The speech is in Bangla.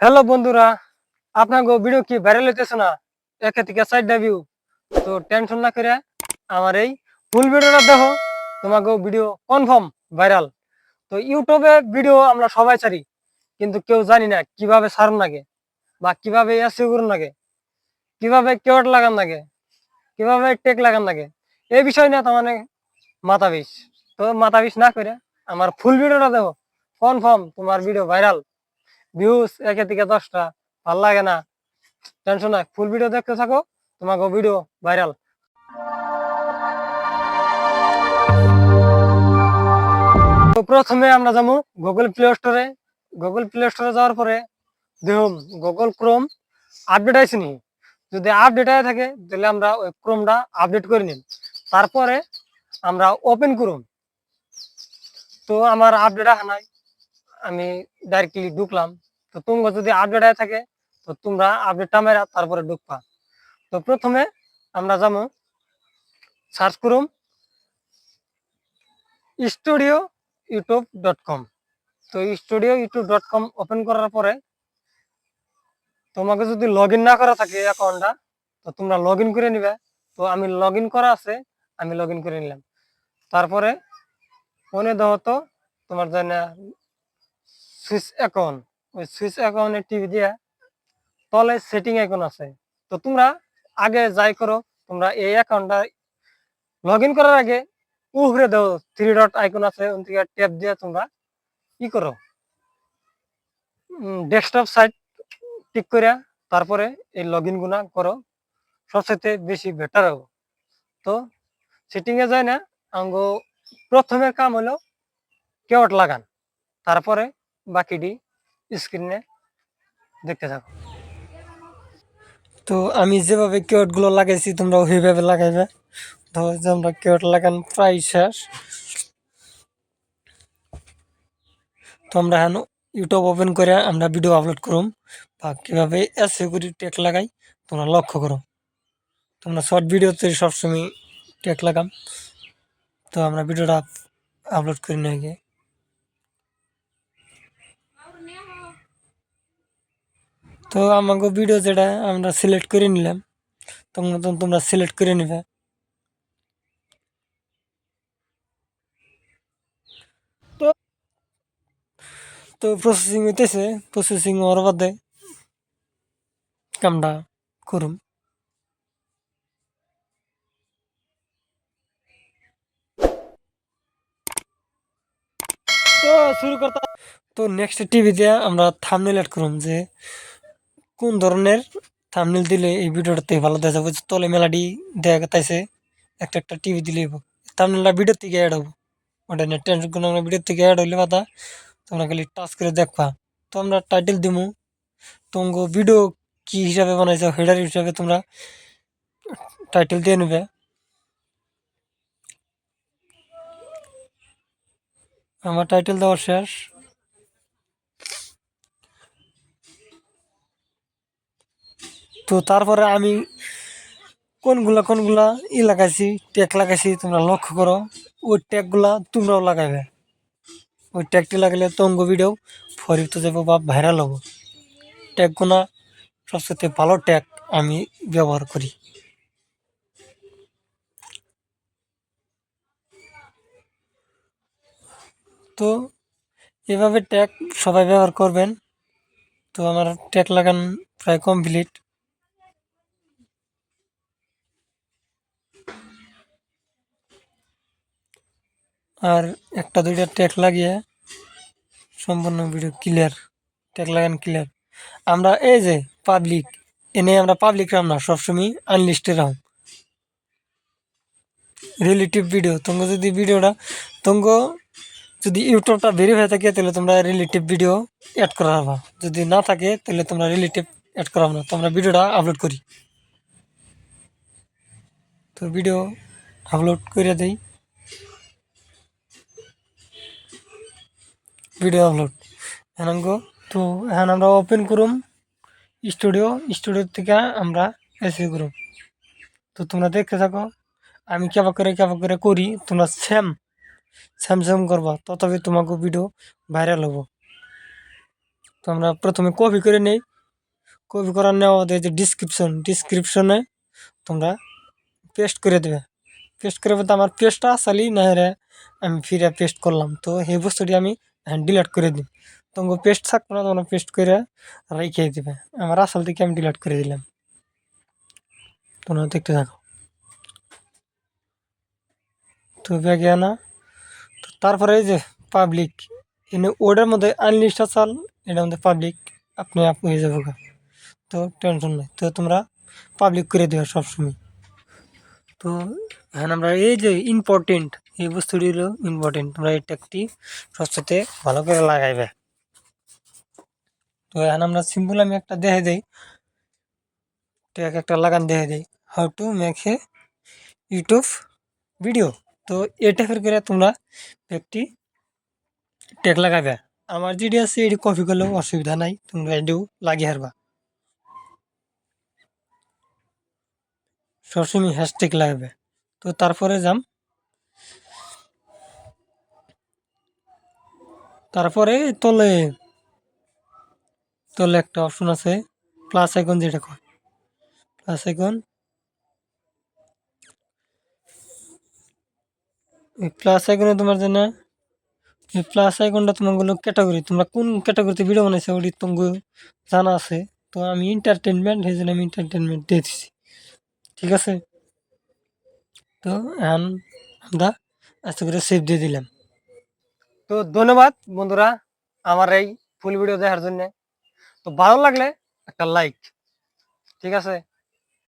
হ্যালো বন্ধুরা, আপনাকে ভিডিও কি ভাইরাল হইতেছে না? একে থেকে 4টা ভিউ। তো টেনশন না করে আমার এই ফুল ভিডিওটা দেখো, তোমাকে ভিডিও কনফার্ম ভাইরাল। তো ইউটিউবে ভিডিও আমরা সবাই ছাড়ি, কিন্তু কেউ জানি না কিভাবে ছাড়ুন লাগে, বা কিভাবে এসইও করুন লাগে, কিভাবে কিওয়ার্ড লাগান লাগে, কিভাবে টেক লাগান লাগে। এই বিষয় নিয়ে তোমার মাথা বিষ। তো মাথা বিষ না করে আমার ফুল ভিডিওটা দেখো, কনফার্ম তোমার ভিডিও ভাইরাল। ভিউজ একে থেকে 10টা, ভাল লাগে না? টেনশন নাই, ফুল ভিডিও দেখতে থাকো, তোমাকে ভিডিও ভাইরাল। তো প্রথমে আমরা যাবো গুগল প্লে স্টোরে যাওয়ার পরে দেখুন গুগল ক্রোম আপডেট আইসি নি। যদি আপডেট আয় থাকে তাহলে আমরা ওই ক্রোমটা আপডেট করে নিন, তারপরে আমরা ওপেন করুন। তো আমার আপডেট আসা নাই, আমি ডাইরেক্টলি ঢুকলাম। তো তোমরা যদি আপডেট আয় থাকে তো তোমরা আপডেটটা মেরা তারপরে ঢুকবা। তো প্রথমে আমরা যাবো, সার্চ করুম studioyoutube.com। তো studioyoutube.com ওপেন করার পরে তোমাকে যদি লগ ইন না করা থাকে অ্যাকাউন্টটা, তো তোমরা লগ ইন করে নিবে। তো আমি লগ ইন করা আছে, আমি লগ ইন করে নিলাম। তারপরে ফোনে দাও তো তোমার জন্য সুইচ অ্যাকাউন্ট, ওই সুইচ অ্যাকাউন্টে টিভি দিয়ে তলে সেটিং আইকন আছে। তো তোমরা আগে যাই করো, তোমরা এই অ্যাকাউন্টটা লগ ইন করার আগে উপরে দাও 3 ডট আইকন আছে, ওন থেকে ট্যাপ দিয়ে তোমরা কি করো, ডেস্কটপ সাইট টিক করে তারপরে এই লগ ইন গুনা করো, সবচেয়ে বেশি বেটার হবে। তো সেটিং এ যায় না, আঙ্গ প্রথমের কাম হলো কেওয়ার্ড লাগান, তারপরে বাকিটি স্ক্রিনে দেখতে থাকো। তো আমি যেভাবে কেওয়ার্ড গুলো লাগাইছি তোমরা ওইভাবে লাগাইবে। ধরো যে আমরা কেওয়ার্ড লাগান প্রায় শেষ। তো আমরা এখন ইউটিউব ওপেন করে আমরা ভিডিও আপলোড করুম, বা কীভাবে এসইও করি টেক লাগাই তোমরা লক্ষ্য করো। তোমরা শর্ট ভিডিওতে সবসময় টেক লাগাম। তো আমরা ভিডিওটা আপলোড করি না আগে। তো আমাকে ভিডিও যেটা আমরা সিলেক্ট করে নিলাম, তখন তোমরা সিলেক্ট করে নিবে। তো তো প্রসেসিং হইতেছে, প্রসেসিং হওয়ার বাদে কামটা করুম। তো শুরু করতে, তো নেক্সট টিভি দিয়ে আমরা থাম্বনেল এড করুম, যে কোন ধরনের থাম্বনেল দিলে এই ভিডিওটাতে ভালো দেখা যাবে। তলে মেলাডি দেখা গেছে, একটা একটা টিভি দিলে থাম্বনেলটা ভিডিও থেকে অ্যাড হবো। ওটা নিয়ে টেনশন কোনো, আমরা ভিডিও থেকে অ্যাড হইলে বাদা তোমরা খালি টাচ করে দেখবা। তো আমরা টাইটেল দিমু, তোমাকে ভিডিও কি হিসাবে বানাইছো হেডার হিসাবে তোমরা টাইটেল দিয়ে নেবে। আমার টাইটেল দেওয়ার শেষ। তো তারপরে আমি কোনগুলা লাগাইছি, ট্যাগ লাগাইছি তোমরা লক্ষ্য করো। ওই ট্যাগগুলা তোমরাও লাগাইবে। ওই ট্যাগটি লাগালে তোমার ভিডিও ফরিত যাবো বা ভাইরাল হবো। ট্যাগগুলা সবচেয়ে ভালো ট্যাগ আমি ব্যবহার করি। তো এভাবে ট্যাগ সবাই ব্যবহার করবেন। তো আমার ট্যাগ লাগান প্রায় কমপ্লিট। আর একটা দুইটা ট্যাগ লাগিয়ে সম্পূর্ণ ভিডিও ক্লিয়ার, ট্যাগ লাগান ক্লিয়ার। আমরা এই যে পাবলিক, এনে আমরা পাবলিক রাম না, সবসময় আনলিস্টেড রাম। রিলেটিভ ভিডিও তোমরা যদি ভিডিওটা তোমরা যদি ইউটিউবটা ভেরিফাই থাকে তাহলে তোমরা রিলেটিভ ভিডিও অ্যাড করা পারবা। যদি না থাকে তাহলে তোমরা রিলেটিভ অ্যাড করা না। তো আমরা ভিডিওটা আপলোড করি। তো ভিডিও আপলোড করে দেই, ভিডিও আপলোড এখন গো। তো এখন আমরা ওপেন করুম স্টুডিও থেকে আমরা এসে করুম। তো তোমরা দেখতে থাকো, আমি কেবা করে করি, তোমরা সেম করবা, তথাপি তোমাকে ভিডিও ভাইরাল হবো। তো আমরা প্রথমে কপি করে নেই। কপি করার নেওয়া যে ডিসক্রিপশনে তোমরা পেস্ট করে দেবে। পেস্ট করে বলতে আমার পেস্টটা আসলেই না রে, আমি ফিরে পেস্ট করলাম, তো এই বস্তুটি আমি ডিলিট করে দিই। তোমাকে পেস্ট থাকতো না, তোমরা পেস্ট করে রেখে দেবে। আমার আসল থেকে আমি ডিলিট করে দিলাম, তোমরা দেখতে থাকো। তো ব্যাগে আনা, তো তারপরে এই যে পাবলিক, এনে ওটার মধ্যে আনলিস্ট চাল, এটার মধ্যে পাবলিক আপনি আপ হয়ে যাবো গা। তো টেনশন নেই, তো তোমরা পাবলিক করে দেবে সবসময়। তো হ্যাঁ, আমরা এই যে ইম্পর্টেন্ট এই বস্তুটি হলো ইম্পর্টেন্ট, তোমরা এই ট্যাগটি সবসাথে ভালো করে লাগাইবে। তো এখন আমরা সিম্পল আমি একটা দেখে দিই, ট্যাগ একটা লাগান দেখে দিই, how to make a YouTube video. তো এই টাইপের করে তোমরা একটি ট্যাগ লাগাবে। আমার যেটি আছে এটি কপি করলেও অসুবিধা নাই, তোমরা এটিও লাগিয়ে হারবা। সবসময় হ্যাশট্যাগ লাগবে। তো তারপরে যাম, তারপরে তলে তলে একটা অপশন আছে প্লাস আইকন, যেটা কয় প্লাস আইকন। এই প্লাস আইকনে তোমার জন্য এই প্লাস আইকনটা তোমাগুলো ক্যাটাগরি, তোমরা কোন ক্যাটাগরিতে ভিডিও বানাইছো ওটি তোমাকে জানা আছে। তো আমি এন্টারটেনমেন্ট, সেই জন্য আমি এন্টারটেনমেন্ট দিয়ে দিচ্ছি, ঠিক আছে। তো এখন আমরা আস্তে করে সেভ দিয়ে দিলাম। তো ধন্যবাদ বন্ধুরা আমার এই ফুল ভিডিও দেখার জন্য। তো ভালো লাগলে একটা লাইক, ঠিক আছে।